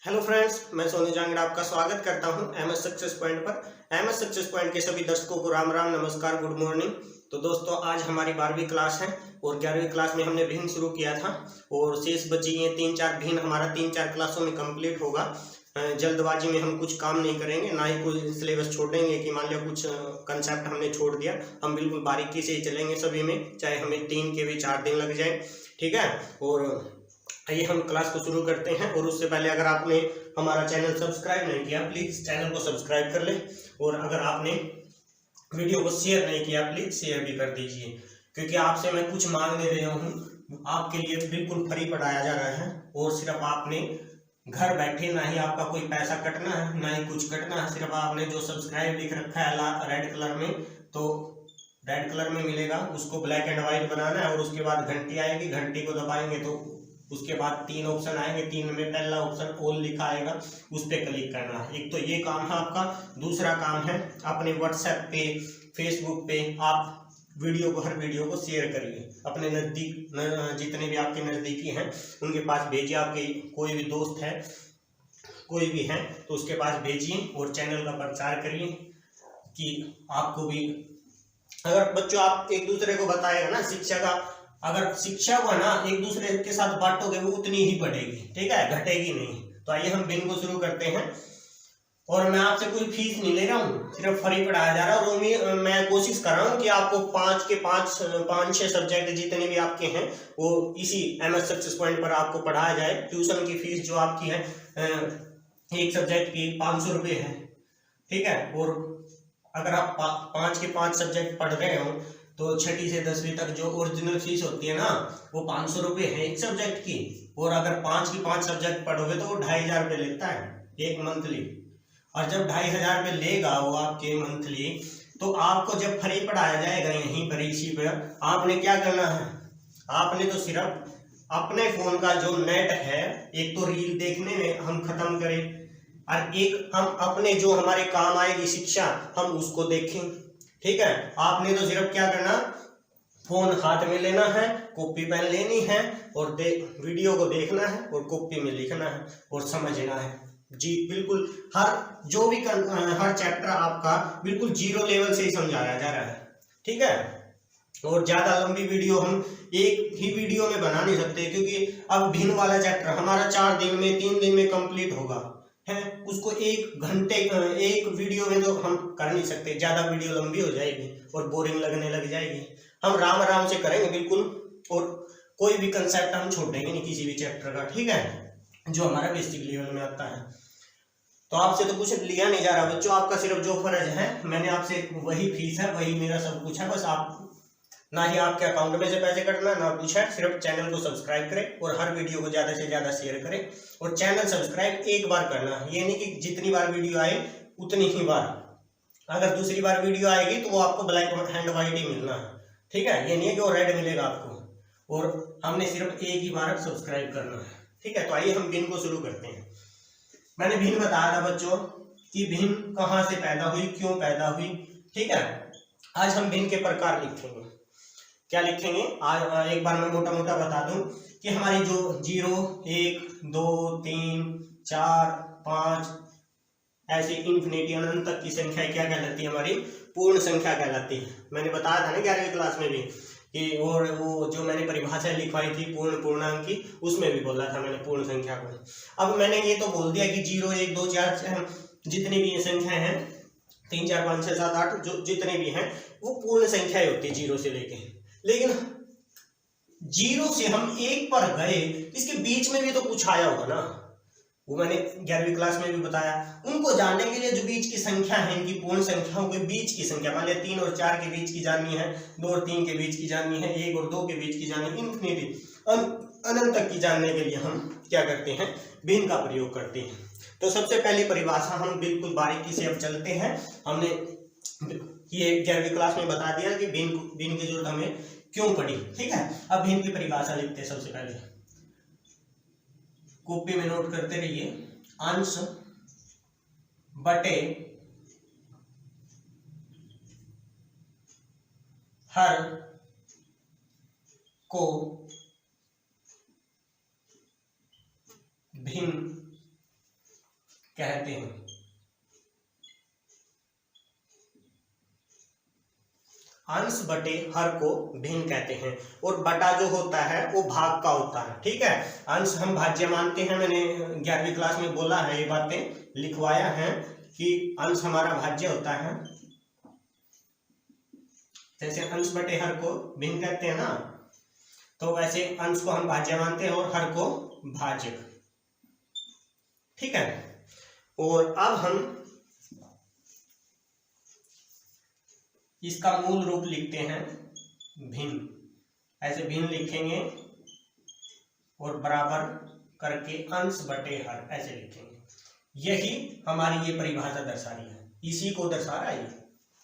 Hello friends, मैं सोनू जांगड़ा आपका स्वागत करता हूं एमएस सक्सेस पॉइंट पर। एमएस सक्सेस पॉइंट के सभी दर्शकों को राम राम, नमस्कार, गुड मॉर्निंग। तो दोस्तों, आज हमारी 12वीं क्लास है और 11वीं क्लास में हमने भिन्न शुरू किया था और शेष बची है 3-4 भिन्न। हमारा 3-4 क्लासों में कंप्लीट होगा। जल्दबाजी में हम कुछ काम नहीं करेंगे, ना ही कोई सिलेबस छोड़ेंगे कि मान लिया कुछ कंसेप्ट हमने छोड़ दिया। हम बिल्कुल बारीकी से ही चलेंगे सभी में, चाहे हमें 3 के भी 4 दिन लग जाए, ठीक है। और आइए हम क्लास को शुरू करते हैं। और उससे पहले अगर आपने हमारा चैनल सब्सक्राइब नहीं किया, प्लीज़ चैनल को सब्सक्राइब कर ले। और अगर आपने वीडियो को शेयर नहीं किया, प्लीज़ शेयर भी कर दीजिए, क्योंकि आपसे मैं कुछ मांग नहीं रहा हूँ, आपके लिए बिल्कुल फ्री पढ़ाया जा रहा है। और सिर्फ आपने घर बैठे, ना ही आपका कोई पैसा कटना है, ना ही कुछ कटना है। सिर्फ आपने जो सब्सक्राइब लिख रखा है रेड कलर में, तो रेड कलर में मिलेगा, उसको ब्लैक एंड व्हाइट बनाना है। और उसके बाद घंटी आएगी, घंटी को दबाएंगे तो उसके बाद 3 ऑप्शन आएंगे। 3 में पहला ऑप्शन ऑल लिखा आएगा, उस पर क्लिक करना है। एक तो ये काम है आपका। दूसरा काम है अपने व्हाट्सएप पे, फेसबुक पे आप हर वीडियो को शेयर करिए। अपने नज़दीक जितने भी आपके नज़दीकी हैं उनके पास भेजिए। आपके कोई भी दोस्त है, कोई भी है तो उसके पास भेजिए और चैनल का प्रचार करिए कि आपको भी। अगर बच्चों आप एक दूसरे को बताएगा ना शिक्षा का, अगर शिक्षा को ना एक दूसरे के साथ बांटोगे, वो उतनी ही बढ़ेगी, ठीक है, घटेगी नहीं। तो आइए हम बिन को शुरू करते हैं। और मैं आपसे कोई फीस नहीं ले रहा हूँ, सिर्फ फ्री पढ़ाया जा रहा है। और मैं कोशिश कर रहा हूँ कि आपको 5-6 सब्जेक्ट जितने भी आपके हैं वो इसी एमएस सक्सेस पॉइंट पर आपको पढ़ाया जाए। ट्यूशन की फीस जो आपकी है एक सब्जेक्ट की 500 रुपये है, ठीक है। और अगर आप 5 के 5 सब्जेक्ट पढ़ रहे हो तो 6वीं से 10वीं तक जो ओरिजिनल फीस होती है ना, वो 500 रुपये है एक सब्जेक्ट की। और अगर 5 की 5 सब्जेक्ट पढ़ोगे तो वो 2500 रुपये लेता है एक मंथली। और जब 2500 रुपये लेगा वो आपके मंथली, तो आपको जब फ्री पढ़ाया जाएगा यहीं पर इसी पर, आपने क्या करना है? आपने तो सिर्फ अपने फोन का जो नेट है, एक तो रील देखने में हम खत्म करें, और एक हम अपने जो हमारे काम आएगी शिक्षा, हम उसको देखें, ठीक है। आपने तो सिर्फ क्या करना, फोन हाथ में लेना है, कॉपी पेन लेनी है और वीडियो को देखना है और कॉपी में लिखना है और समझना है। जी बिल्कुल, हर चैप्टर आपका बिल्कुल 0 लेवल से ही समझाया जा रहा है, ठीक है। और ज्यादा लंबी वीडियो हम एक ही वीडियो में बना नहीं सकते, क्योंकि अब भिन्न वाला चैप्टर हमारा 4 दिन में 3 दिन में कंप्लीट होगा है। उसको 1 घंटे एक वीडियो में तो हम कर नहीं सकते, ज्यादा वीडियो लंबी हो जाएगी और बोरिंग लगने लग जाएगी। हम राम राम से करेंगे बिल्कुल, और कोई भी कंसेप्ट हम छोड़ेंगे नहीं किसी भी चैप्टर का, ठीक है, जो हमारा बेसिक लेवल में आता है। तो आपसे तो कुछ लिया नहीं जा रहा बच्चों, आपका सिर्फ जो फर्ज है, मैंने आपसे वही फीस है, वही मेरा सब कुछ है। बस आप ना ही आपके अकाउंट में से पैसे कटना, ना कुछ है, सिर्फ चैनल को सब्सक्राइब करें और हर वीडियो को ज़्यादा से ज़्यादा शेयर करें। और चैनल सब्सक्राइब एक बार करना है, ये नहीं कि जितनी बार वीडियो आए उतनी ही बार। अगर दूसरी बार वीडियो आएगी तो वो आपको ब्लैक एंड व्हाइट ही मिलना है, ठीक है। ये नहीं है कि वो रेड मिलेगा आपको। और हमने सिर्फ एक ही बार सब्सक्राइब करना है, ठीक है। तो आइए हम भिन्न को शुरू करते हैं। मैंने भिन्न बताया था बच्चों कि भिन्न कहाँ से पैदा हुई, क्यों पैदा हुई, ठीक है। आज हम भिन्न के प्रकार लिखेंगे। क्या लिखेंगे आज? एक बार मैं मोटा मोटा बता दूं कि हमारी जो 0, 1, 2, 3, 4, 5 ऐसे इन्फिनिटी अनंत तक की संख्या क्या कहलाती है? हमारी पूर्ण संख्या कहलाती है। मैंने बताया था ना 11वीं क्लास में भी कि, और वो जो मैंने परिभाषा लिखवाई थी पूर्णांक की, उसमें भी बोला था मैंने पूर्ण संख्या को। अब मैंने ये तो बोल दिया कि 0, 1, 2, 4 जितनी भी ये संख्याएं हैं, 3, 4, 5, 6, 7, 8 जो जितने भी हैं वो पूर्ण संख्याएं होती है 0 से लेके। लेकिन 0 से हम 1 पर गए, इसके बीच में भी तो कुछ आया होगा ना, वो मैंने 11वीं क्लास में भी बताया। उनको जानने के लिए जो बीच की संख्या है, इनकी पूर्ण संख्याओं के बीच की संख्या, मान लिया 3 और 4 के बीच की जाननी है, 2 और 3 के बीच की जाननी है, 1 और 2 के बीच की जाननी है, इन्फिनिटी अनंत तक की जानने के लिए हम क्या करते हैं? भिन्न का प्रयोग करते हैं। तो सबसे पहली परिभाषा हम बिल्कुल बारीकी से अब चलते हैं। हमने ये 11वीं क्लास में बता दिया कि भिन्न की जरूरत हमें क्यों पड़ी, ठीक है। अब भिन्न की परिभाषा लिखते हैं। सबसे पहले कॉपी में नोट करते रहिए, अंश बटे हर को भिन्न कहते हैं। अंश बटे हर को भिन्न कहते हैं, और बटा जो होता है वो भाग का होता है। ठीक है, अंश हम भाज्य मानते हैं, मैंने 11वीं क्लास में बोला है, ये बातें लिखवाया है कि अंश हमारा भाज्य होता है। जैसे अंश बटे हर को भिन्न कहते हैं ना, तो वैसे अंश को हम भाज्य मानते हैं और हर को भाजक। ठीक है, और अब हम इसका मूल रूप लिखते हैं भिन्न। ऐसे भिन्न लिखेंगे और बराबर करके अंश बटे हर ऐसे लिखेंगे। यही हमारी ये परिभाषा दर्शा रही है, इसी को दर्शा रहा है ये।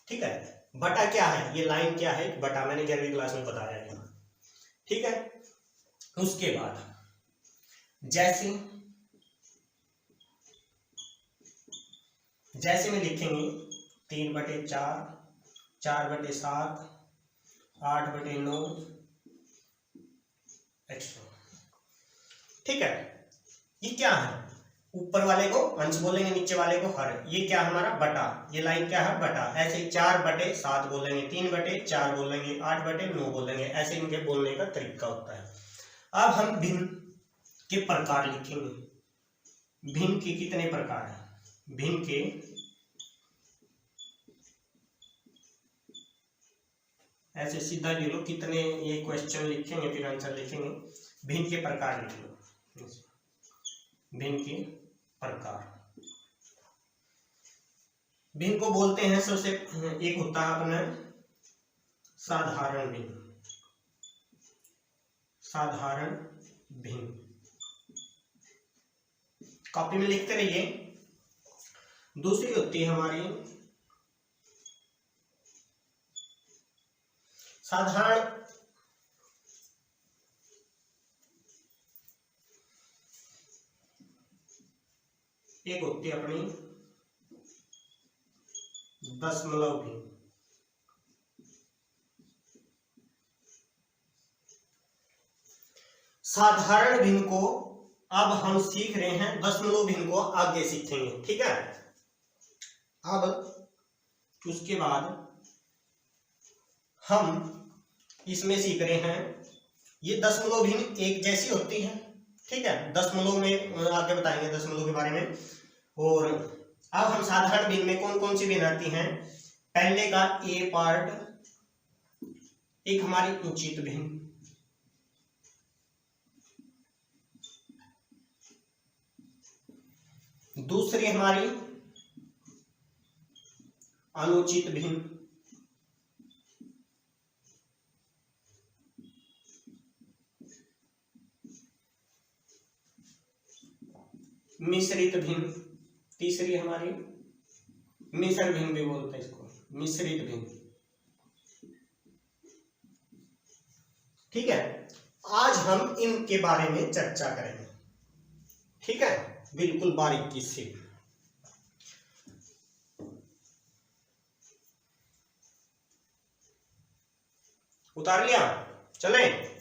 ठीक है, बटा क्या है, ये लाइन क्या है, बटा मैंने 11वीं क्लास में बताया है। ठीक है, उसके बाद जैसे में लिखेंगे 3/4, 4/7, 8/9 एक्स्ट्रा। ठीक है, ये क्या है, ऊपर वाले को अंश बोलेंगे, नीचे वाले को हर। ये क्या हमारा बटा, ये लाइन क्या है बटा। ऐसे 4/7 बोलेंगे, 3/4 बोलेंगे, 8/9 बोलेंगे, ऐसे इनके बोलने का तरीका होता है। अब हम भिन्न के प्रकार लिखेंगे। भिन्न के कितने प्रकार हैं, भिन्न के ऐसे सीधा ले लो, कितने ये क्वेश्चन लिखेंगे फिर आंसर लिखेंगे। भिन्न के प्रकार लिख लो, भिन्न के प्रकार। भिन्न को बोलते हैं, सबसे एक होता है अपना साधारण भिन्न। साधारण भिन्न कॉपी में लिखते रहिए। दूसरी होती है हमारी साधारण एक होती है अपनी दशमलव भिन्न। साधारण भिन्न को अब हम सीख रहे हैं, दशमलव भिन्न को आगे सीखेंगे। ठीक है, अब उसके बाद हम इसमें सीख रहे हैं, ये दशमलव भिन्न एक जैसी होती है। ठीक है, दशमलव में आगे बताएंगे दशमलव के बारे में। और अब हम साधारण भिन्न में कौन कौन सी भिन्न आती हैं। पहले का ए पार्ट, एक हमारी उचित भिन्न, दूसरी हमारी अनुचित भिन्न, मिश्रित भिन्न, तीसरी हमारी मिश्र भिन्न भी बोलते हैं इसको, मिश्रित भिन्न। ठीक है, आज हम इनके बारे में चर्चा करेंगे। ठीक है, बिल्कुल बारीकी से। उतार लिया, चले।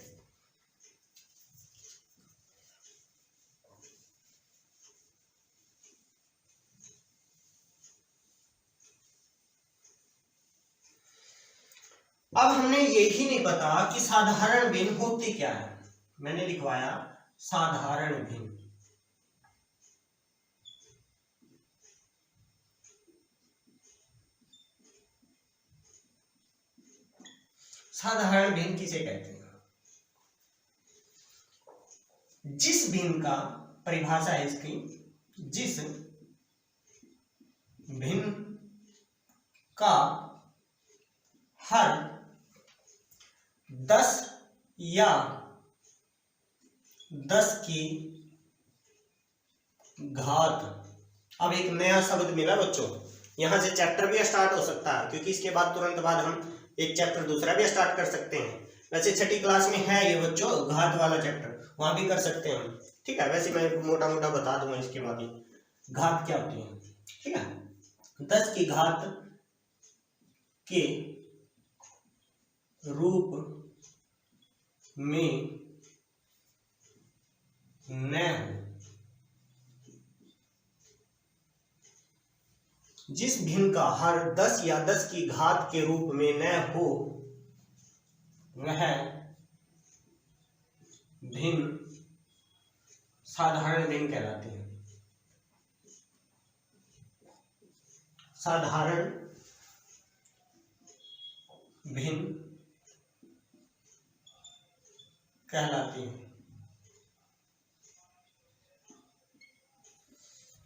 अब हमने यही नहीं पता कि साधारण भिन्न होती क्या है। मैंने लिखवाया साधारण भिन्न। साधारण भिन्न किसे कहते हैं, जिस भिन्न का परिभाषा है इसकी, जिस भिन्न का हर 10 या 10 की घात। अब एक नया शब्द मिला बच्चों, यहां से चैप्टर भी स्टार्ट हो सकता है, क्योंकि इसके बाद तुरंत बाद हम एक चैप्टर दूसरा भी स्टार्ट कर सकते हैं। वैसे छठी क्लास में है ये बच्चों घात वाला चैप्टर, वहां भी कर सकते हैं हम। ठीक है, वैसे मैं मोटा मोटा बता दूंगा इसके बाद ही घात क्या होती है। ठीक है, 10 की घात के रूप में न हो, जिस भिन्न का हर 10 या 10 की घात के रूप में न हो वह भिन्न साधारण भिन्न कहलाती है। साधारण भिन्न कहलाती है।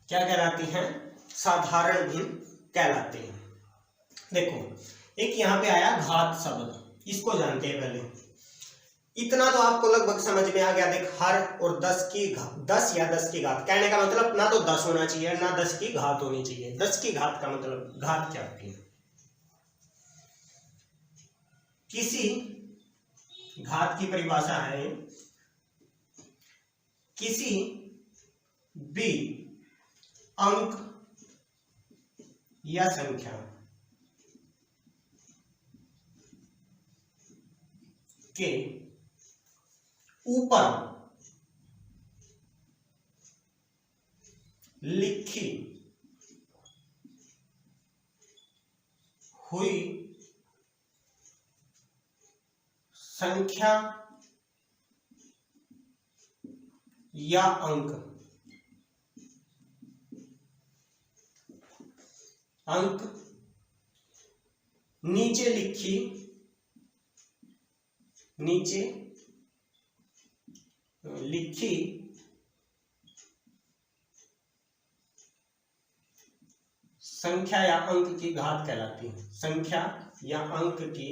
क्या कहलाती हैं? साधारण भिन्न कहलाते हैं। देखो एक यहां पे आया घात शब्द, इसको जानते हैं पहले। इतना तो आपको लगभग समझ में आ गया। देख हर और 10 या 10 की घात, कहने का मतलब ना तो 10 होना चाहिए ना 10 की घात होनी चाहिए। 10 की घात का मतलब घात क्या होती है? किसी घात की परिभाषा है किसी भी अंक या संख्या के ऊपर लिखी हुई संख्या या अंक नीचे लिखी संख्या या अंक की घात कहलाती है। संख्या या अंक की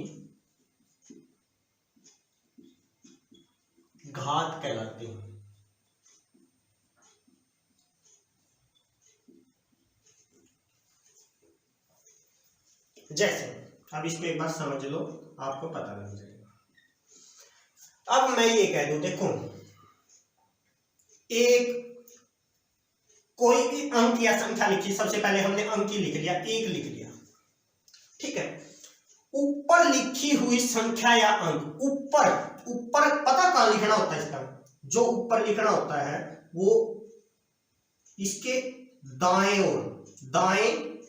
घात कहलाती है। जैसे अब इसको एक बार समझ लो, आपको पता लग जाएगा। अब मैं ये कह दूं, देखो एक कोई भी अंक या संख्या लिखी, सबसे पहले हमने अंक ही लिख लिया, एक लिख लिया, ठीक है। ऊपर लिखी हुई संख्या या अंक, ऊपर पता कहां लिखना होता है इसका? जो ऊपर लिखना होता है वो इसके दाएं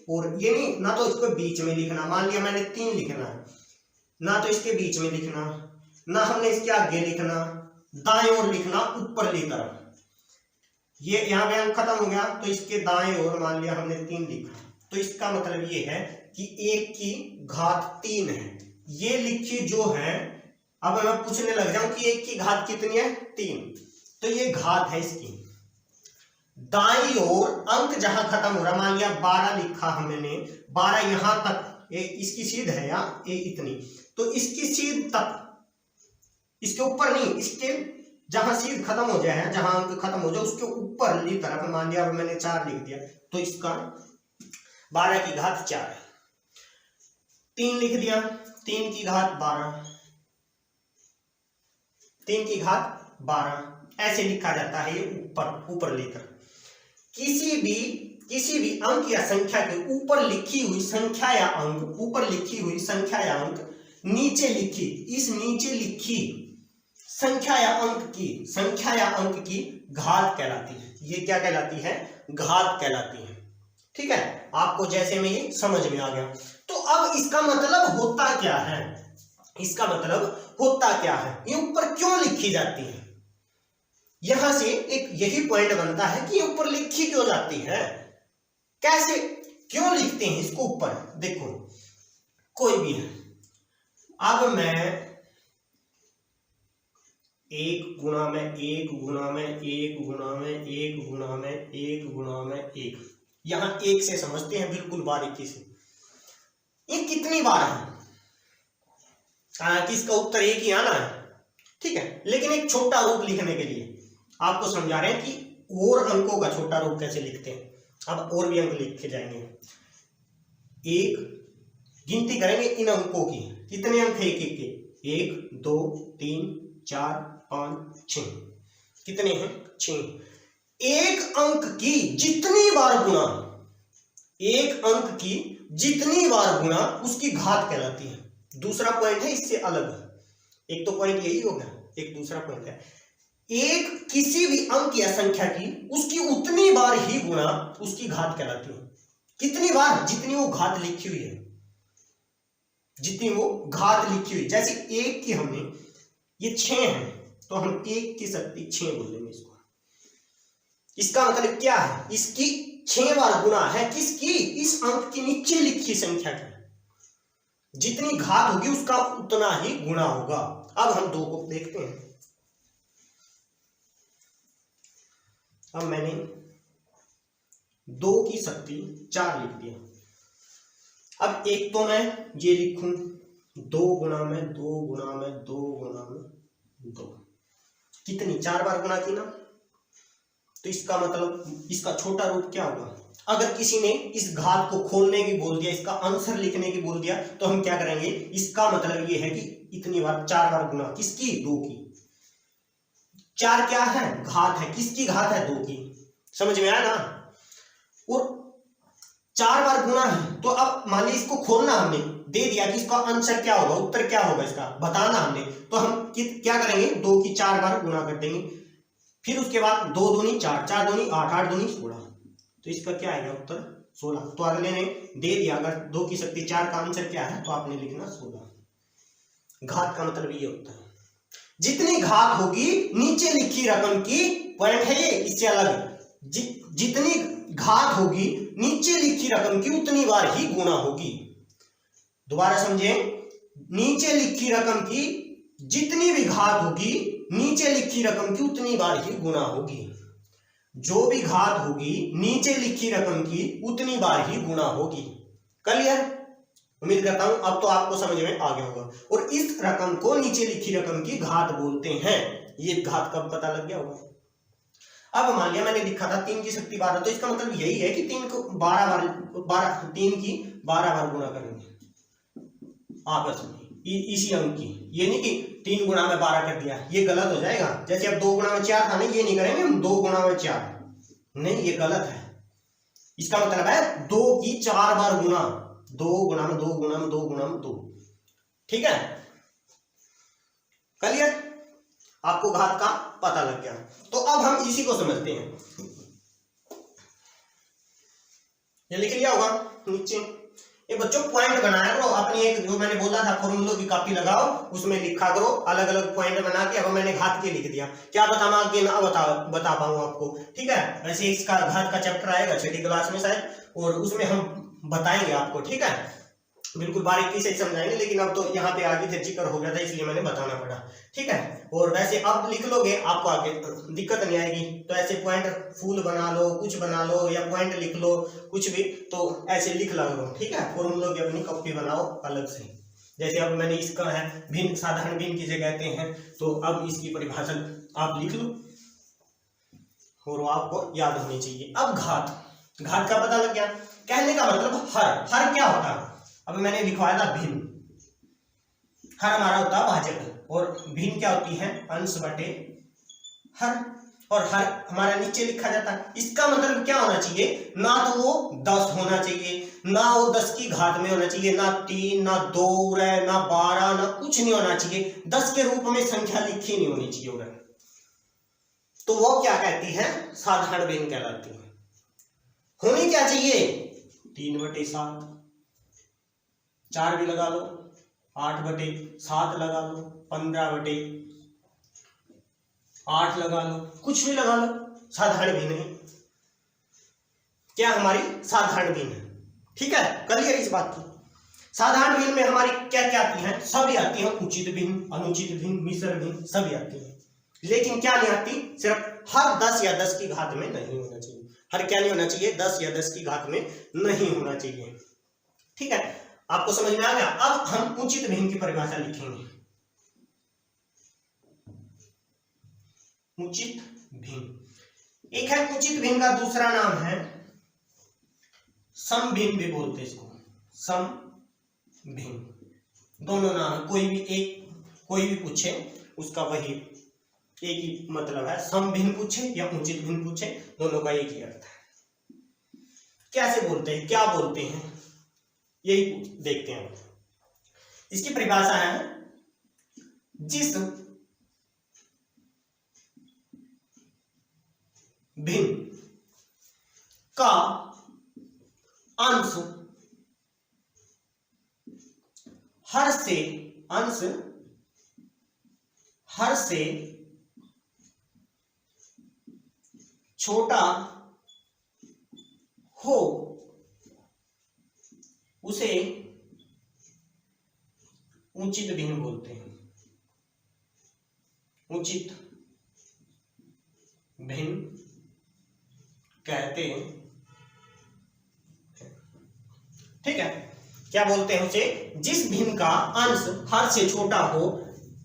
और ये नहीं, ना तो इसको बीच में लिखना। मान लिया मैंने 3 लिखना है, ना तो इसके बीच में लिखना, ना हमने इसके आगे लिखना, दाएं ओर लिखना ऊपरली तरफ। ये यहां पे अंक खत्म हो गया तो इसके दाएं ओर मान लिया हमने 3 लिखा, तो इसका मतलब ये है कि 1 की घात 3 है। ये लिखी जो है, अब मैं पूछने लग जाऊं कि 1 की घात कितनी है? 3, तो ये घात है इसकी। दाईं ओर अंक जहां खत्म हो रहा, मान लिया 12 लिखा हमने, 12 यहां तक, इसकी सीध है या ये इतनी, तो इसकी सीध तक, इसके ऊपर नहीं, इसके जहां सीध खत्म हो जाए, जहां अंक खत्म हो जाए उसके ऊपरली तरफ, मान लिया मैंने 4 लिख दिया, तो इसका 12 की घात 4 है। 3 लिख दिया, 3 की घात 12, 3 की घात 12, ऐसे लिखा जाता है ये ऊपर लेकर। किसी भी अंक या संख्या के ऊपर लिखी हुई संख्या या अंक, ऊपर लिखी हुई संख्या या अंक नीचे लिखी, इस नीचे लिखी संख्या या अंक की घात कहलाती है। ये क्या कहलाती है? घात कहलाती है, ठीक है। आपको जैसे में ये समझ में आ गया। तो अब इसका मतलब होता क्या है? ये ऊपर क्यों लिखी जाती है? यहां से एक यही पॉइंट बनता है कि ये ऊपर लिखी क्यों जाती है, कैसे, क्यों लिखते हैं इसको ऊपर? देखो कोई भी है, अब मैं 1 गुणा में 1 गुणा में 1 गुणा में 1 गुणा में 1 गुणा में 1, यहां 1 से समझते हैं बिल्कुल बारीकी से। ये कितनी बार है? इसका उत्तर 1 ही आना है, ठीक है। लेकिन एक छोटा रूप लिखने के लिए आपको समझा रहे हैं कि और अंकों का छोटा रूप कैसे लिखते हैं। अब और भी अंक लिखे जाएंगे, 1 गिनती करेंगे इन अंकों की, कितने अंक है एक के? 1 2 3 4 5 6, कितने हैं? 6। एक अंक की जितनी जितनी बार गुणा उसकी घात कहलाती है। दूसरा पॉइंट है इससे अलग, एक तो पॉइंट यही हो गया, एक दूसरा पॉइंट है, एक किसी भी अंक या संख्या की उसकी उतनी बार ही गुणा उसकी घात कहलाती है। कितनी बार? जितनी वो घात लिखी हुई है, जितनी वो घात लिखी हुई। जैसे 1 की हमने, ये 6 है तो हम 1 की शक्ति 6 बोलेंगे इसको। इसका मतलब क्या है? इसकी 6 बार गुणा है किसकी? इस अंक की नीचे लिखी संख्या की। जितनी घात होगी उसका उतना ही गुणा होगा। अब हम 2 को देखते हैं। अब मैंने 2 की शक्ति 4 लिख दिया। अब एक तो मैं ये लिखूं 2 गुणा में 2 गुणा में 2 गुणा में 2, कितनी? 4 बार गुणा की ना। तो इसका मतलब इसका छोटा रूप क्या होगा? अगर किसी ने इस घात को खोलने की बोल दिया, इसका आंसर लिखने की बोल दिया, तो हम क्या करेंगे? इसका मतलब ये है कि इतनी बार 4 बार गुणा किसकी? 2 की। 4 क्या है? घात है। किसकी घात है? 2 की। समझ में आया ना? और 4 बार गुणा है तो अब मान लीजिए इसको खोलना हमने दे दिया कि इसका आंसर क्या होगा, उत्तर क्या होगा इसका बताना हमने, तो हम क्या करेंगे? 2 की 4 बार गुणा कर देंगे। फिर उसके बाद 2 दूनी 4, 4 दूनी 8, 8 दूनी 16। तो इसका क्या आएगा? उत्तर 16। तो अगले ने दे दिया अगर 2 की शक्ति 4 का आंसर क्या है, तो आपने लिखना 16। घात का मतलब ये होता है, जितनी घात होगी नीचे लिखी रकम की, पॉइंट है ये, इससे अलग, जितनी घात होगी नीचे लिखी रकम की उतनी बार ही गुणा होगी। दोबारा समझे, नीचे लिखी रकम की जितनी भी घात होगी नीचे लिखी रकम की उतनी बार ही गुणा होगी। जो भी घात होगी नीचे लिखी रकम की उतनी बार ही गुणा होगी। क्लियर? उम्मीद करता हूं अब तो आपको समझ में आ गया होगा। और इस रकम को नीचे लिखी रकम की घात बोलते हैं। ये घात कब पता लग गया होगा? अब मान लिया मैंने लिखा था 3 की शक्ति 12, तो इसका मतलब यही है कि 3 को 3 की 12 बार गुणा करेंगे आपस में इसी अंक की। ये नहीं कि 3 गुणा में 12 कर दिया, ये गलत हो जाएगा। जैसे अब 2 गुणा में 4 था ना, ये नहीं करेंगे हम 2 गुणा में 4, नहीं, ये गलत है। इसका मतलब है 2 की 4 बार गुणा, 2 गुणा में 2 गुणा में 2 गुणा में 2। ठीक है? क्लियर? आपको घात का पता लग गया। तो अब हम इसी को समझते हैं। ये लिख लिया होगा नीचे। ये बच्चों पॉइंट बनाया करो अपनी, एक जो मैंने बोला था फॉर्मूलों की कॉपी लगाओ, उसमें लिखा करो अलग अलग पॉइंट बना के। अब मैंने घात के लिख दिया, क्या बता आगे ना बता पाऊं आपको। ठीक है? वैसे इसका घात का चैप्टर आएगा 6ठी क्लास में शायद, और उसमें हम बताएंगे आपको। ठीक है? बिल्कुल बारीकी से समझाएंगे, लेकिन अब तो यहाँ पे आगे थे जिक्र हो गया था इसलिए मैंने बताना पड़ा। ठीक है? और वैसे अब लिख लोगे आपको आगे दिक्कत नहीं आएगी। तो ऐसे पॉइंट फूल बना लो, कुछ बना लो, या पॉइंट लिख लो, कुछ भी, तो ऐसे लिख लो। ठीक है? फॉर्मूलों की अपनी कॉपी बनाओ अलग से। जैसे अब मैंने इसका है भिन्न, साधारण भिन्न किसे कहते हैं, तो अब इसकी परिभाषा आप लिख लो और वो आपको याद होनी चाहिए। अब घात का पता लग गया। कहने का मतलब हर क्या होता है? अब मैंने लिखवाया था भिन्न, हर हमारा होता है भाजक, और भिन्न क्या होती है? अंश बटे हर। और हर हमारा नीचे लिखा जाता है। इसका मतलब क्या होना चाहिए? ना तो वो 10 होना चाहिए, ना वो 10 की घात में होना चाहिए, ना 3, ना 2, ना 12, ना कुछ नहीं होना चाहिए। 10 के रूप में संख्या लिखी नहीं होनी चाहिए उधर। तो वो क्या कहती है? साधारण भिन्न कहलाती है। होनी क्या चाहिए? 3/7, 4 भी लगा लो, 8/7 लगा लो, 15/8 लगा लो, कुछ भी लगा लो, साधारण भिन्न है। क्या हमारी साधारण भिन्न है? ठीक है? क्लियर इस बात की? साधारण भिन्न में हमारी क्या क्या आती हैं? सभी आती हैं, उचित भिन्न, अनुचित भिन्न, मिश्र भिन्न, सभी आती हैं। लेकिन क्या नहीं आती? सिर्फ हर 10 या 10 की घात में नहीं होना चाहिए। हर क्या नहीं होना चाहिए? 10 या 10 की घात में नहीं होना चाहिए। ठीक है? आपको समझ में आ गया? अब हम उचित भिन्न की परिभाषा लिखेंगे। उचित भिन्न एक है, उचित भिन्न का दूसरा नाम है सम भिन्न भी बोलते हैं इसको, सम भिन्न। दोनों नाम है, कोई भी पूछे उसका वही एक ही मतलब है। सम भिन्न पूछे या उचित भिन्न पूछे, दोनों का एक ही अर्थ है। कैसे बोलते हैं, क्या बोलते हैं, यही देखते हैं। इसकी परिभाषा है, जिस भिन्न का अंश हर से अंश हर से छोटा हो उसे उचित भिन्न बोलते हैं। उचित भिन्न कहते हैं। ठीक है, क्या बोलते हैं उसे? जिस भिन्न का अंश हर से छोटा हो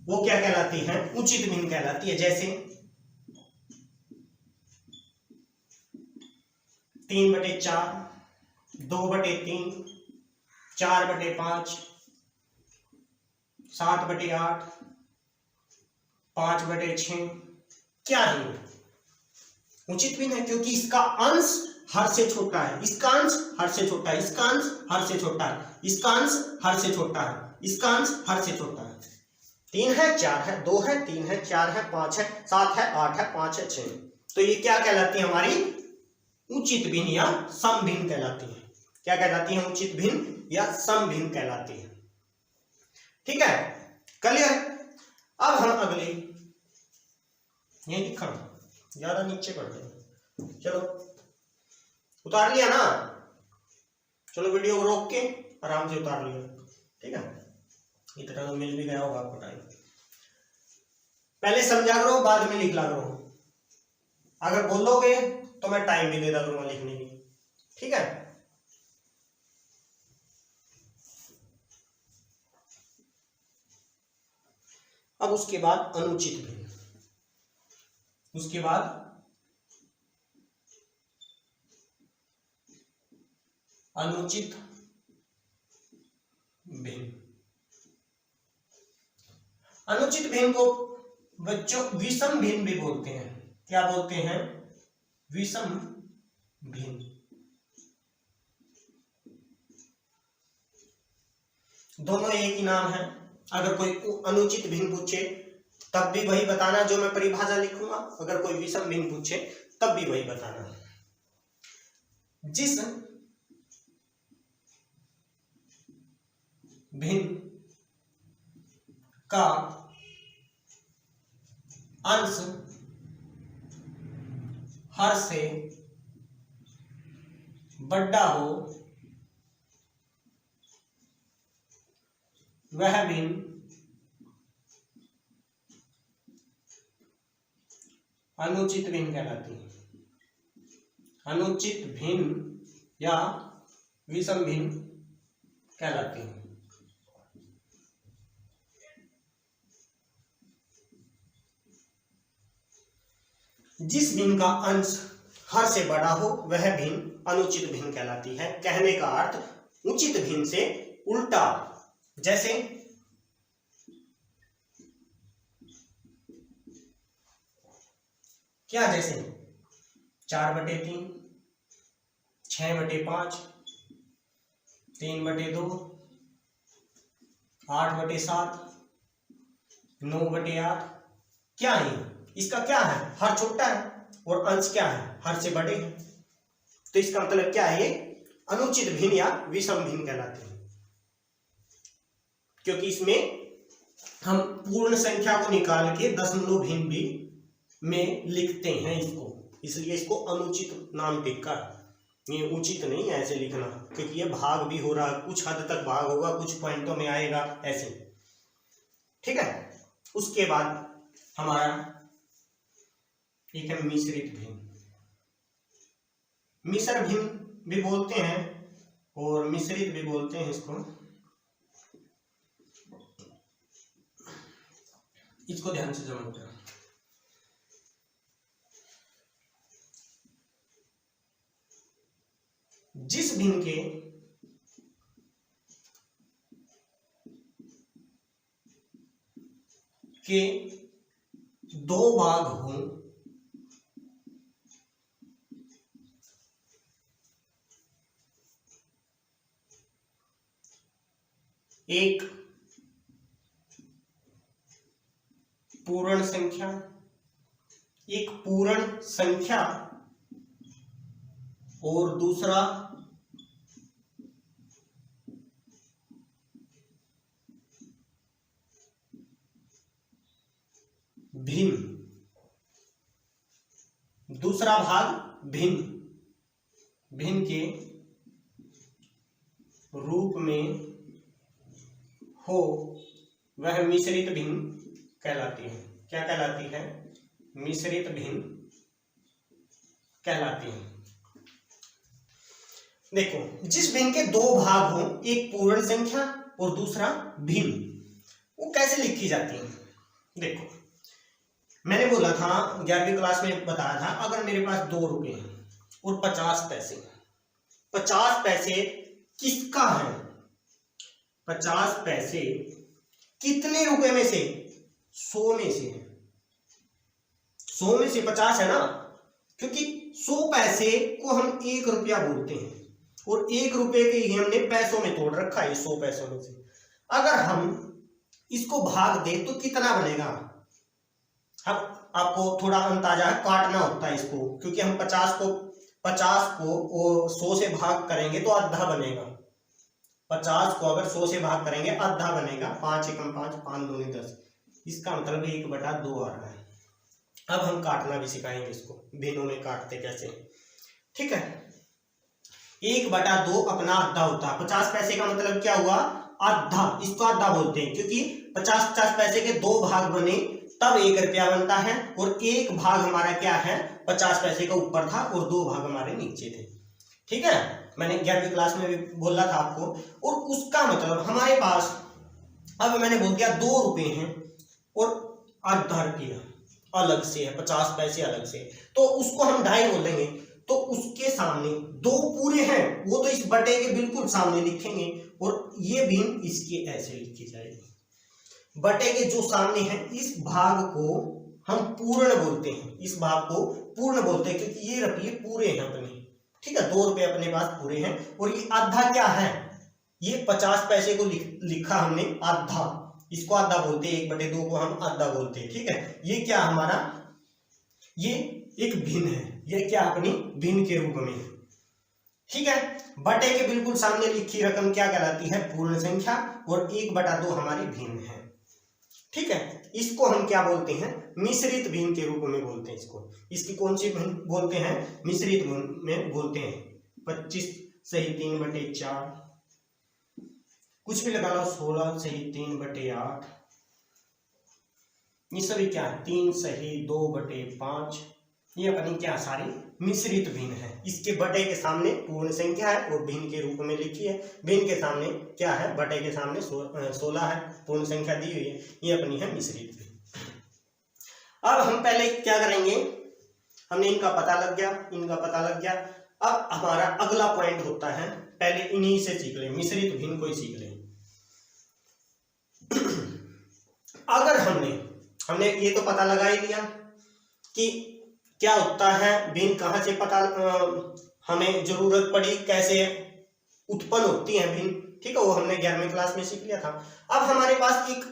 वो क्या कहलाती है? उचित भिन्न कहलाती है। जैसे 3/4, 2/3, 4/5, 7/8, 5/6 क्या है? उचित भिन्न है, क्योंकि इसका अंश हर से छोटा है, इसका अंश हर से छोटा है, इसका अंश हर से छोटा है, इसका अंश हर से छोटा है, इसका अंश हर से छोटा है। 3 है, 4 है, 2 है, 3 है, 4 है, 5 है, 7 है, 8 है, 5 है, 6। तो ये क्या कहलाती है? हमारी उचित भिन्न या सम भिन्न कहलाती है। क्या कहलाती है? उचित भिन्न या सम भिन्न कहलाती है। ठीक है, क्लियर? अब हम अगले, यही लिखा ज्यादा नीचे कर दे, चलो उतार लिया ना? चलो वीडियो को रोक के आराम से उतार लिया। ठीक है, इतना तो मिल भी गया होगा आपको टाइम। पहले समझा करो, बाद में लिख ला करो। अगर बोलोगे तो मैं टाइम भी दे दूंगा लिखने की। ठीक है, अब उसके बाद अनुचित भिन्न। उसके बाद अनुचित भिन्न। अनुचित भिन्न को बच्चों विषम भिन्न भी बोलते हैं। क्या बोलते हैं? विषम भिन्न। दोनों एक ही नाम है। अगर कोई अनुचित भिन्न पूछे तब भी वही बताना जो मैं परिभाषा लिखूंगा, अगर कोई विषम भिन्न पूछे तब भी वही बताना। जिस भिन्न का अंश हर से बड़ा हो वह भिन्न अनुचित भिन्न कहलाती है। अनुचित भिन्न या विषम भिन्न कहलाती है। जिस भिन्न का अंश हर से बड़ा हो वह भिन्न अनुचित भिन्न कहलाती है। कहने का अर्थ उचित भिन्न से उल्टा। जैसे क्या? जैसे 4/3, 6/5, 3/2, 8/7, 9/8। क्या है? इसका क्या है? हर छोटा है और अंश क्या है? हर से बड़े हैं। तो इसका मतलब क्या है? ये अनुचित भिन्न या विषम भिन्न कहलाते हैं, क्योंकि इसमें हम पूर्ण संख्या को निकाल के दशमलव भिन्न भी में लिखते हैं इसको, इसलिए इसको अनुचित नाम टिका। ये उचित नहीं है ऐसे लिखना, क्योंकि ये भाग भी हो रहा है, कुछ हद तक भाग होगा, कुछ पॉइंटों में आएगा ऐसे। ठीक है, उसके बाद हमारा एक है मिश्रित भिन्न। मिश्र भिन्न भी बोलते हैं और मिश्रित भी बोलते हैं इसको। इसको ध्यान से समझना। जिस भिन्न के दो भाग हों, एक पूर्ण संख्या, एक पूर्ण संख्या और दूसरा भिन्न, दूसरा भाग भिन्न, भिन्न के रूप में हो वह मिश्रित भिन्न कहलाती है। क्या कहलाती है? मिश्रित भिन्न कहलाती है। देखो, जिस भिन्न के दो भाग हो, एक पूर्ण संख्या और दूसरा भिन्न, वो कैसे लिखी जाती है? देखो, मैंने बोला था 11वीं क्लास में बताया था, अगर मेरे पास 2 रुपए हैं और 50 पैसे, 50 पैसे किसका है? 50 पैसे कितने रुपए में से? 100 में से। 100 में से 50 है ना, क्योंकि 100 पैसे को हम 1 रुपया बोलते हैं और 1 रुपए के ही हमने पैसों में तोड़ रखा है 100 पैसों में से। अगर हम इसको भाग दें तो कितना बनेगा? अब आपको थोड़ा अंदाजा है, काटना होता है इसको, क्योंकि हम 50 को 100 से भाग करेंगे तो आधा बनेगा। 50 को अगर 100 से भाग करेंगे आधा बनेगा। 5 एकम 5, 5 दूनी 10, इसका मतलब 1/2 आ रहा है। अब हम काटना भी सिखाएंगे इसको, भिन्नों में काटते कैसे, ठीक है। 1/2 अपना आधा होता है। 50 पैसे का मतलब क्या हुआ? आधा, इसको आधा बोलते हैं, क्योंकि 50 पैसे के 2 भाग बने तब 1 रुपया बनता है, और 1 भाग हमारा क्या है? 50 पैसे का ऊपर था और 2 भाग हमारे नीचे थे, ठीक है। मैंने 11वीं क्लास में भी बोला था आपको। और उसका मतलब हमारे पास, अब मैंने बोल दिया 2 रुपए हैं और आधा रुपया अलग से है, 50 पैसे अलग से, तो उसको हम 2.5 बोलेंगे। तो उसके सामने 2 पूरे हैं, वो तो इस बटे के बिल्कुल सामने लिखेंगे, और ये भिन्न इसके ऐसे लिखी जाएगी। बटे के जो सामने है, इस भाग को हम पूर्ण बोलते हैं, इस भाग को पूर्ण बोलते हैं, क्योंकि ये रुपये पूरे हैं अपने, ठीक है। 2 रुपये अपने पास पूरे हैं, और ये आधा क्या है? ये 50 पैसे को लिखा हमने आधा, इसको आधा बोलते हैं। 1/2 को हम आधा बोलते हैं, ठीक है। ये क्या हमारा? ये एक भिन्न है, ये क्या अपनी भिन्न के रूप में, ठीक है। बटे के बिल्कुल सामने लिखी रकम क्या कहलाती है? पूर्ण संख्या, और 1/2 हमारी भिन्न है, ठीक है। इसको हम क्या बोलते हैं? मिश्रित भिन्न के रूप में बोलते हैं इसको। इसकी कौन सी भिन्न बोलते हैं? मिश्रित भिन्न में बोलते हैं। 25 सही 3/4, कुछ भी लगा लो, 16 सही 3/8, ये सभी क्या है? 3 सही 2/5, ये अपनी क्या सारी मिश्रित भिन्न है। इसके बटे के सामने पूर्ण संख्या है और भिन्न के रूप में लिखी है। भिन्न के सामने क्या है? बटे के सामने 16 है, पूर्ण संख्या दी हुई है, ये अपनी है मिश्रित भिन्न। अब हम पहले क्या करेंगे? हमने इनका पता लग गया, इनका पता लग गया। अब हमारा अगला पॉइंट होता है, पहले इन्हीं से सीख लें, मिश्रित भिन्न को ही सीख लें। अगर हमने ये तो पता लगा ही लिया कि क्या होता है भिन्न, कहाँ से पता हमें जरूरत पड़ी, कैसे उत्पन्न होती है भिन्न, ठीक है, वो हमने 11वीं क्लास में सीख लिया था। अब हमारे पास एक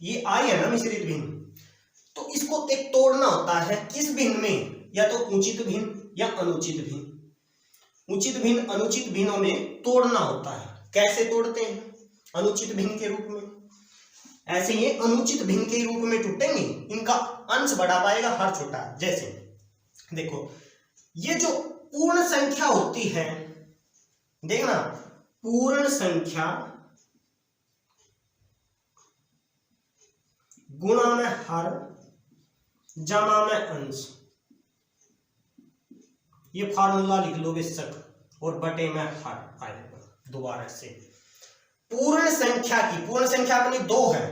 ये आई है ना मिश्रित भिन्न, तो इसको एक तोड़ना होता है। किस भिन्न में? या तो उचित भिन्न या अनुचित भिन्न। उचित भिन्न अनुचित भिन्नों में तोड़ना होता है। कैसे तोड़ते हैं? अनुचित भिन्न के रूप में, ऐसे ये अनुचित भिन्न के रूप में टूटेंगे, इनका अंश बढ़ा पाएगा हर छोटा। जैसे देखो, ये जो पूर्ण संख्या होती है, देखना, पूर्ण संख्या गुणा में हर जमा में अंश, ये फार्मूला लिख लो बेशक, और बटे में हर आएगा दोबारा से। पूर्ण संख्या की, पूर्ण संख्या अपनी 2 है,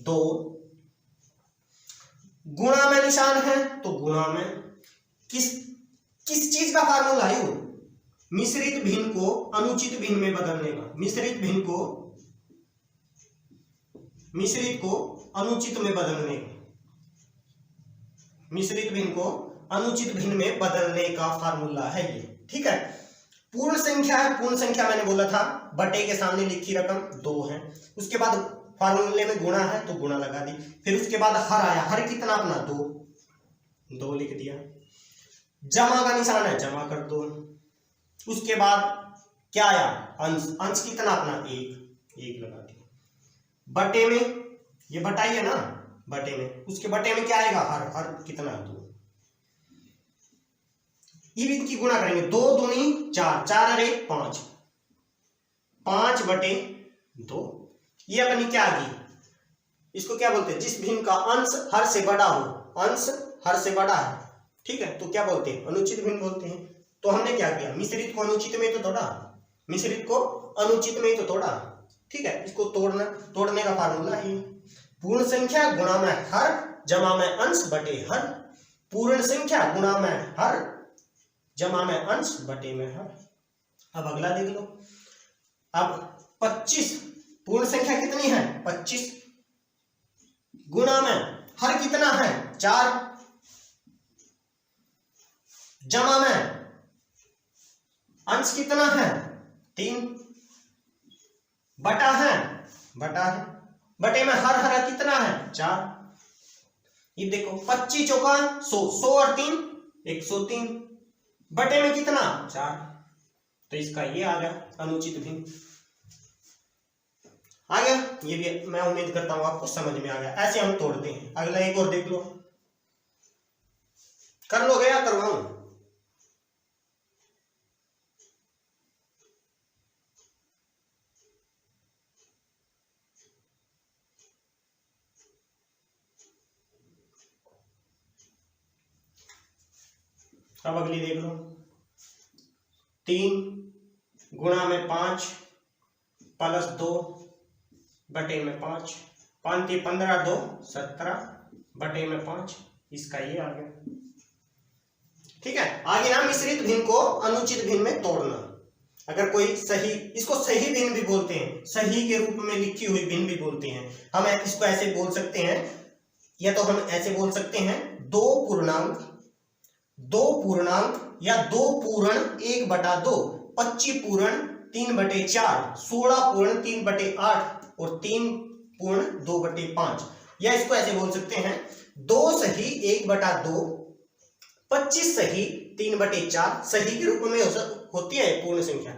2 गुणा में निशान है, तो गुणा में किस चीज का फार्मूला है? वो मिश्रित भिन्न को अनुचित भिन्न में बदलने का, मिश्रित को अनुचित में बदलने का, मिश्रित भिन्न को अनुचित भिन्न में बदलने का फार्मूला है ये, ठीक है। पूर्ण संख्या है, पूर्ण संख्या मैंने बोला था बटे के सामने लिखी रकम 2 है, उसके बाद फार्मूले में गुणा है तो गुणा लगा दी, फिर उसके बाद हर आया, हर कितना अपना 2 लिख दिया, जमा का निशान है जमा कर दो, उसके बाद क्या आया? अंश, अंश कितना अपना 1 लगा दिया, बटे में ये बटाई है ना, बटे में, उसके बटे में क्या आएगा हर, हर कितना 2, ये इनकी गुणा करेंगे, 2 दूनी 4, 4 अरे 5, 5 बटे 2। ये अपनी क्या आ गई, इसको क्या बोलते हैं, जिस भिन्न का अंश हर से बड़ा हो, अंश हर से बड़ा है, ठीक है, तो क्या बोलते हैं, अनुचित भिन्न बोलते हैं। तो हमने क्या किया, मिश्रित को अनुचित में तो तोड़ा, मिश्रित को अनुचित में तो तोड़ा, ठीक है, इसको तोड़ने का फार्मूला है पूर्ण संख्या गुणा में हर जमा में अंश बटे हर, पूर्ण संख्या गुणा में हर जमा में अंश बटे में हर। अब अगला देख लो, अब 25 पूर्ण संख्या कितनी है 25, गुणा में हर कितना है 4, जमा में अंश कितना है 3, बटा है बटे में हर हरा कितना है 4। ये देखो 25 चौका 100, 100 और 3 103, बटे में कितना 4, तो इसका ये आ गया अनुचित भिन्न आ गया। ये भी मैं उम्मीद करता हूं आपको समझ में आ गया, ऐसे हम तोड़ते हैं। अगला एक और देख लो, कर लोगे या करवाऊं? अब अगली देख लो, 3 गुणा में 5 प्लस 2 बटे में 5, 5 3 15 2 17 बटे में 5, इसका ये आ गया, ठीक है। आगे ना मिश्रित भिन्न को अनुचित भिन्न में तोड़ना। अगर कोई सही, इसको सही भिन्न भी बोलते हैं, सही के रूप में लिखी हुई भिन्न भी बोलते हैं। हम इसको ऐसे बोल सकते हैं, या तो हम ऐसे बोल सकते हैं 2 पूर्णांक या 2 पूर्ण 1/2, 25 पूर्ण 3/4, 16 पूर्ण 3/8 और 3 पूर्ण 2/5। या इसको ऐसे बोल सकते हैं 2 सही 1/2, 25 सही 3/4, सही के रूप में होती है पूर्ण संख्या,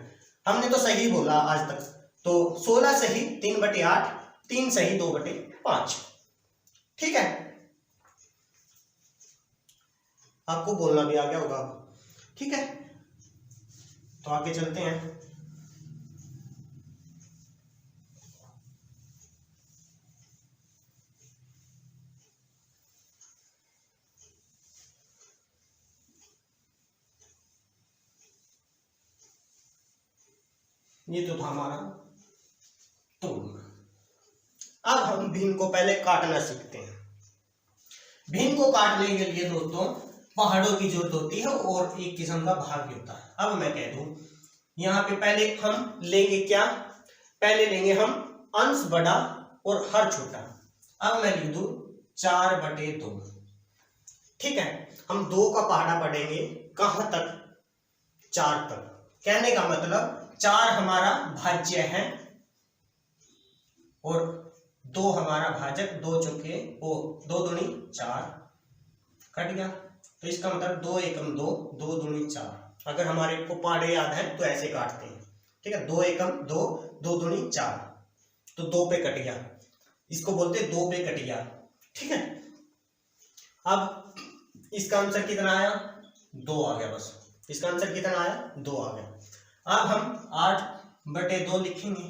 हमने तो सही बोला आज तक, तो 16 सही 3/8, 3 सही 2/5, ठीक है। आपको बोलना भी आ गया होगा, ठीक है। तो आगे चलते हैं। ये तो था हमारा तोड़ना। अब हम भिन्न को पहले काटना सीखते हैं। भिन्न को काटने के लिए दोस्तों पहाड़ों की जरूरत होती है और एक किस्म का भाग होता है। अब मैं कह दूं, यहाँ पे पहले हम लेंगे क्या, पहले लेंगे हम अंश बड़ा और हर छोटा। अब मैं लिख दूं 4/2, ठीक है। हम 2 का पहाड़ा पढ़ेंगे कहां तक, 4 तक। कहने का मतलब 4 हमारा भाज्य है और 2 हमारा भाजक, 2 चौके 2 दूनी 4, कट गया। तो इसका मतलब 2 एकम 2, 2 दूनी 4। अगर हमारे को पहाड़े याद है तो ऐसे काटते हैं, ठीक है। 2 एकम 2, 2 दूनी 4, तो 2 पे कट गया, इसको बोलते हैं 2 पे कट गया, ठीक है। अब इसका आंसर कितना आया, 2 आ गया, बस इसका आंसर कितना आया, 2 आ गया। अब हम 8/2 लिखेंगे,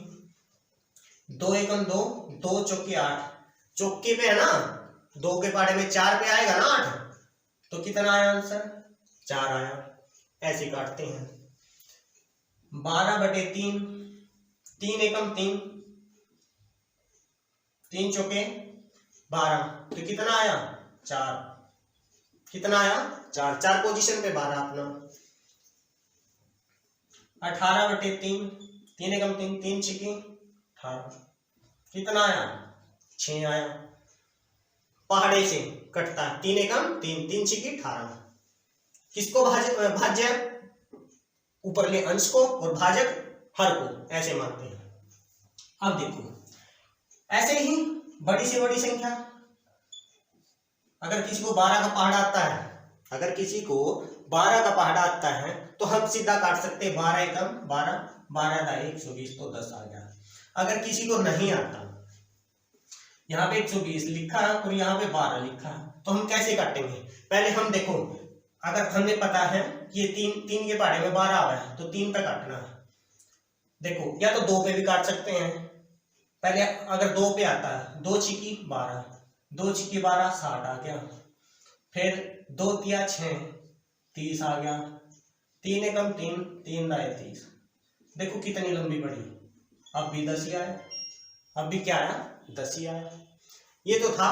2 एकम 2, 2 चौके 8, चौके पे है ना, 2 के पहाड़े में 4 पे आएगा ना 8, तो कितना आया आंसर, 4 आया। ऐसे काटते हैं। 12/3, 3 एकम 3, 3 चौके 12, तो कितना आया 4, कितना आया 4, 4 पोजीशन पे 12 अपना। 18/3, 3 एकम 3, 3 छिके 18, कितना आया 6 आया। पहाड़े से कटता है, 3 एकम 3, 3 छिके 18। किसको भाज्य, ऊपरले अंश को और भाजक हर को, ऐसे मानते हैं। अब देखो ऐसे ही बड़ी से बड़ी संख्या, अगर किसी को 12 का पहाड़ा आता है, अगर किसी को 12 का पहाड़ा आता है तो हम सीधा काट सकते हैं 12 एकम 12, 12 × 120, तो 10 आ गया। अगर किसी को नहीं आता, यहाँ पे 120 लिखा है और यहाँ पे 12 लिखा है, तो हम कैसे काटेंगे? पहले हम देखो, अगर हमें पता है कि ये तीन के पहाड़े में 12 आ रहा है तो 3 पे काटना है। देखो, या तो 2 पे भी काट सकते हैं। पहले अगर 2 पे आता है, 2 छिकी 12, 2 छिकी 12 60 आ गया। फिर 2 तिया 6 30 आ गया। 3 एकम 3, 3 दाए 30। देखो कितनी लंबी पड़ी। अब भी 10 ही आया, अब भी क्या आया? 10 ही आया। ये तो था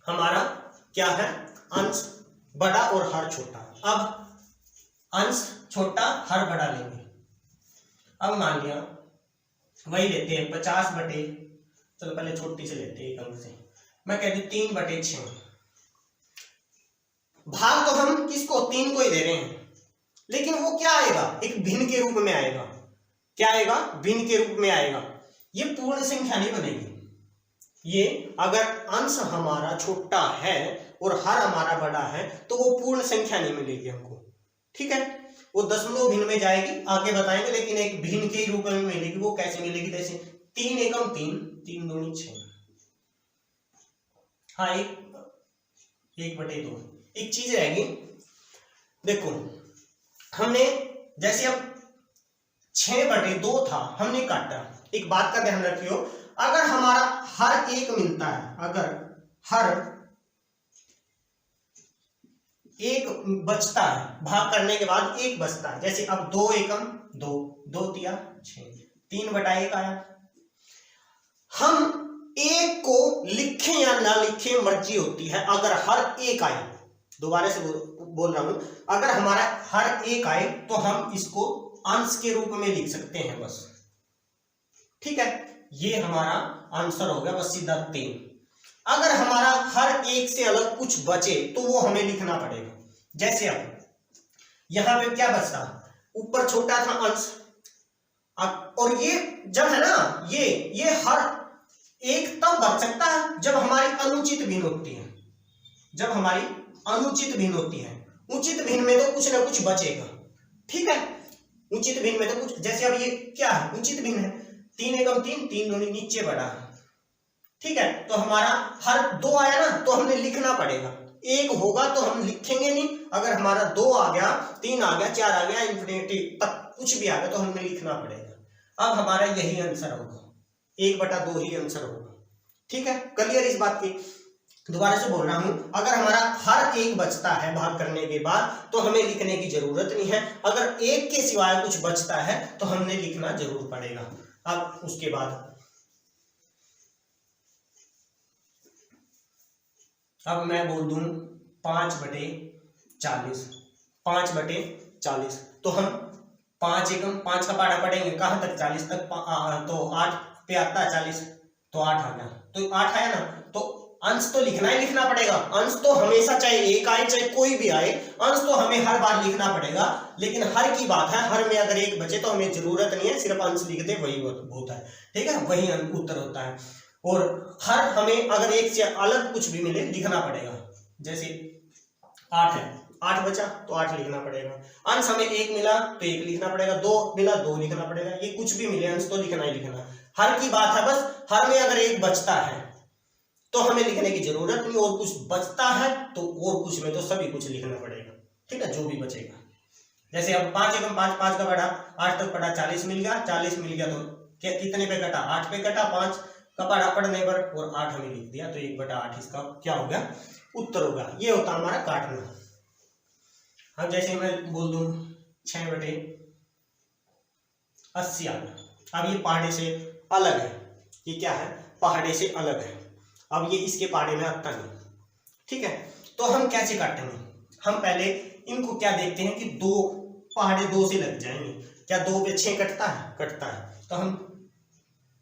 हमारा क्या है? अंश बड़ा और हर छोटा। अब अंश छोटा हर बड़ा लेंगे। अब मान लिया वही लेते हैं 50 बटे, चलो पहले छोटी से लेते हैं एक अंक से, मैं कहती 3 बटे 6। भाग तो हम किसको? 3 को ही दे रहे हैं, लेकिन वो क्या आएगा? एक भिन्न के रूप में आएगा। क्या आएगा? भिन्न के रूप में आएगा। ये पूर्ण संख्या नहीं बनेगी। ये अगर अंश हमारा छोटा है और हर हमारा बड़ा है तो वो पूर्ण संख्या नहीं मिलेगी हमको, ठीक है? वो दशमलव भिन्न में जाएगी, आगे बताएंगे, लेकिन एक भिन्न के रूप में मिलेगी। वो कैसे मिलेगी? जैसे 3 एकम 3, 3 दूनी 6। हाँ, 1 बटे 2। एक चीज रहेगी, देखो हमने जैसे अब 6 बटे 2 था, हमने काटा। एक बात का ध्यान रखियो, अगर हमारा हर एक मिलता है, अगर हर एक बचता है, भाग करने के बाद एक बचता है, जैसे अब 2 एकम 2, 2 तिया 6, 3 बटा 1 आया। हम एक को लिखें या ना लिखें मर्जी होती है। अगर हर एक आए, दोबारा से बोल रहा हूं, अगर हमारा हर एक आए तो हम इसको अंश के रूप में लिख सकते हैं बस, ठीक है? ये हमारा आंसर हो गया बस सीधा 3। अगर हमारा हर एक से अलग कुछ बचे तो वो हमें लिखना पड़ेगा। जैसे अब यहां पे क्या बचता? ऊपर छोटा था अंश, और ये जब है ना, ये हर एक तब बच सकता है जब हमारी अनुचित भिन्न होती है। जब हमारी अनुचित भिन्न होती है, उचित भिन्न में तो कुछ ना कुछ बचेगा, ठीक है? उचित भिन्न में तो कुछ, जैसे अब ये क्या है? उचित भिन्न है। 3 एकम 3, 3 दूनी नीचे बढ़ा, ठीक है? तो हमारा हर 2 आया ना, तो हमने लिखना पड़ेगा। 1 होगा तो हम लिखेंगे नहीं। अगर हमारा 2 आ गया, 3 आ गया, 4 आ गया, इंफिनिटी तक कुछ भी आ गया तो हमें लिखना पड़ेगा। अब हमारा यही आंसर होगा, 1/2 ही आंसर होगा, ठीक है? क्लियर इस बात की? दोबारा से बोल रहा हूं, अगर हमारा हर एक बचता है भाग करने के बाद तो हमें लिखने की जरूरत नहीं है। अगर एक के सिवाय कुछ बचता है तो हमने लिखना जरूर पड़ेगा। अब उसके बाद अब मैं बोल दूं 5/40, 5/40, तो हम 5 एकम 5 का पहाड़ा पढ़ेंगे कहां तक? 40 तक। तो 8 पे आता है 40, तो 8 आ गया। तो 8 आया ना, तो अंश तो लिखना ही लिखना पड़ेगा। अंश तो हमेशा, चाहे एक आए चाहे कोई भी आए, अंश तो हमें हर बार लिखना पड़ेगा। लेकिन हर की बात है, हर में अगर एक बचे तो हमें जरूरत नहीं है, सिर्फ अंश लिख दे वही होता है, ठीक है? वही उत्तर होता है। और हर हमें अगर एक से अलग कुछ भी मिले लिखना पड़ेगा। जैसे 8 है, 8 बचा तो 8 लिखना पड़ेगा। अंश हमें 1 मिला तो 1 लिखना पड़ेगा, 2 मिला 2 लिखना पड़ेगा। ये कुछ भी मिले अंश तो लिखना ही लिखना। हर की बात है बस, हर में अगर एक बचता है तो हमें लिखने की जरूरत नहीं, और कुछ बचता है तो और कुछ में तो सभी कुछ लिखना पड़ेगा, ठीक है? जो भी बचेगा। जैसे अब 5 एकम 5, 5 का पढ़ा 8 तक पढ़ा, 40 मिल गया। 40 मिल गया तो क्या कितने पे कटा? 8 पे कटा। 5 का पढ़ा पढ़ने पर और 8 हमें लिख दिया, तो 1/8 इसका क्या हो गया? उत्तर होगा। ये होता हमारा काटना। अब जैसे मैं बोल दूं 6/80 आ गया। अब ये पहाड़े से अलग है, ये क्या है? पहाड़े से अलग है। अब ये इसके पहाड़े में आता नहीं, ठीक है? तो हम कैसे काटेंगे? हम पहले इनको क्या देखते हैं कि 2 पहाड़े 2 से लग जाएंगे। क्या 2 पे 6 कटता है? कटता है। तो हम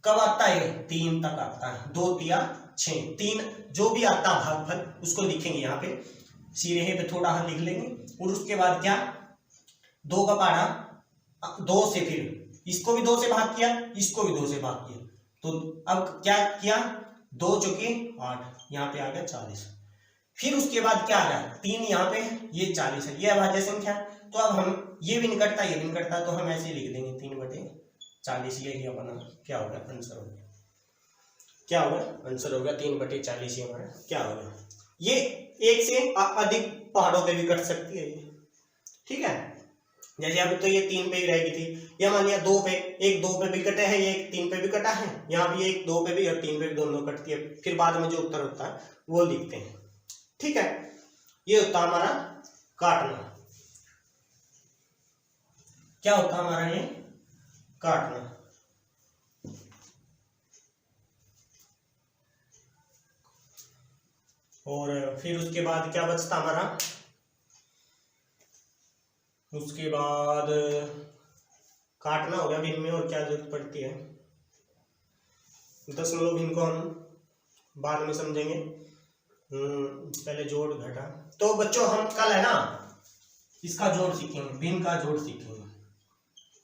कब आता है? 3 तक आता है। 2 तिया 6, 3 जो भी आता है भागफल उसको लिखेंगे यहाँ पे, सिरे पे थोड़ा हम लिख लेंगे। और उसके बाद क्या? 2 का पहाड़ा 2 से, फिर इसको भी 2 से भाग किया, इसको भी 2 से भाग किया। तो अब क्या किया? 2 चौके 8, यहाँ पे आ गया 40। फिर उसके बाद क्या आ गया? 3 यहाँ पे, ये 40 है, ये अभाज्य संख्या। तो अब हम ये भी निकटता ये भी निकटता, तो हम ऐसे लिख देंगे 3/40। यही अपना क्या होगा? आंसर होगा। क्या होगा, आंसर होगा 3/40 ही हमारा क्या होगा। ये एक से अधिक पहाड़ों पे भी कट सकती है ये, ठीक है। जैसे अभी तो ये 3 पे ही रहेगी थी, या मान लिया 2 पे, एक 2 पे भी कटा है, ये एक 3 पे भी कटा है, यहाँ भी एक 2 पे भी और 3 पे भी दोनों कटती है। फिर बाद में जो उत्तर होता है वो लिखते हैं, ठीक है। ये होता है हमारा काटना। क्या होता है हमारा ये काटना। और फिर उसके बाद क्या बचता हमारा, उसके बाद काटना हो गया भिन्न में, और क्या जरूरत पड़ती है, दशमलव भिन्न को हम बाद में समझेंगे, पहले जोड़ घटा। तो बच्चों हम कल है ना इसका जोड़ सीखेंगे, भिन्न का जोड़ सीखेंगे।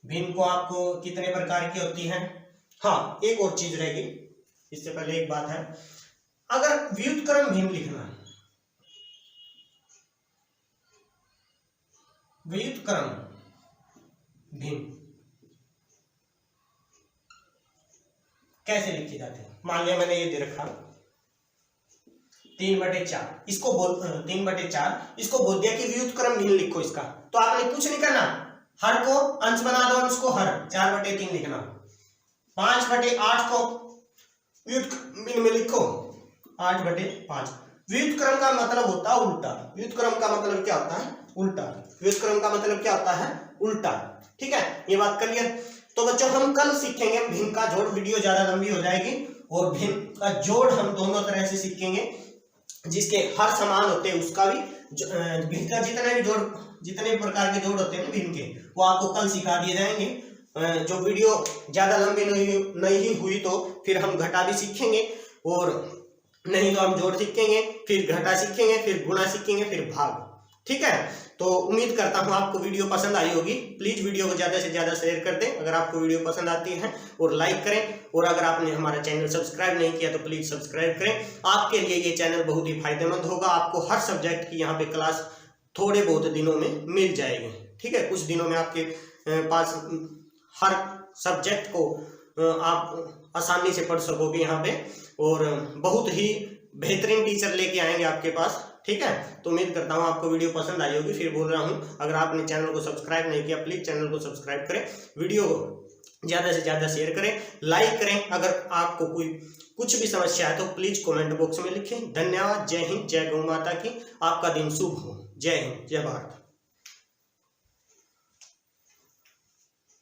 भिन्न को आपको कितने प्रकार की होती है। हाँ, एक और चीज रहेगी इससे पहले, एक बात है, अगर व्युत्क्रम भिन्न लिखना है, व्युत्क्रम भिन्न कैसे लिखे जाते हैं। मान लिया मैंने ये दे रखा 3/4, इसको बोल 3/4, इसको बोल दिया कि व्युत्क्रम भिन्न लिखो इसका, तो आपने कुछ नहीं करना, हर को अंश बना दो, उसको हर 4/3 लिखना। 5/8 को व्युत्क्रम भिन्न में लिखो 8/5। व्युत्क्रम का मतलब होता है उल्टा। व्युत्क्रम का मतलब क्या होता है, उल्टा। व्युत्क्रम का मतलब क्या होता है, उल्टा, ठीक है। ये बात क्लियर। तो बच्चों हम कल सीखेंगे भिन्न का जोड़, वीडियो ज्यादा लंबी हो जाएगी, और भिन्न का जोड़ हम दोनों तरह से सीखेंगे, जिसके हर समान होते हैं उसका भी, भिन्न का जितने भी जोड़, जितने प्रकार के जोड़ होते हैं भिन्न के, वो आपको कल सिखा दिए जाएंगे। जो वीडियो ज्यादा लंबी नहीं हुई तो फिर हम घटा भी सीखेंगे, और नहीं तो हम जोड़ सीखेंगे, फिर घटा सीखेंगे, फिर गुणा सीखेंगे, फिर भाग, ठीक है। तो उम्मीद करता हूँ आपको वीडियो पसंद आई होगी। प्लीज वीडियो को ज्यादा से ज्यादा शेयर कर दें अगर आपको वीडियो पसंद आती है, और लाइक करें, और अगर आपने हमारा चैनल सब्सक्राइब नहीं किया तो प्लीज सब्सक्राइब करें। आपके लिए ये चैनल बहुत ही फायदेमंद होगा। आपको हर सब्जेक्ट की यहाँ पे क्लास थोड़े बहुत दिनों में मिल जाएगी, ठीक है। कुछ दिनों में आपके पास हर सब्जेक्ट को आप आसानी से पढ़ सकोगे यहाँ पे, और बहुत ही बेहतरीन टीचर लेके आएंगे आपके पास, ठीक है। तो उम्मीद करता हूँ आपको वीडियो पसंद आई होगी। फिर बोल रहा हूँ, अगर आपने चैनल को सब्सक्राइब नहीं किया प्लीज चैनल को सब्सक्राइब करें, वीडियो को ज्यादा से ज्यादा शेयर करें, लाइक करें। अगर आपको कोई कुछ भी समस्या है तो प्लीज कमेंट बॉक्स में लिखें। धन्यवाद। जय हिंद, जय गौ माता की। आपका दिन शुभ हो। जय हिंद, जय भारत।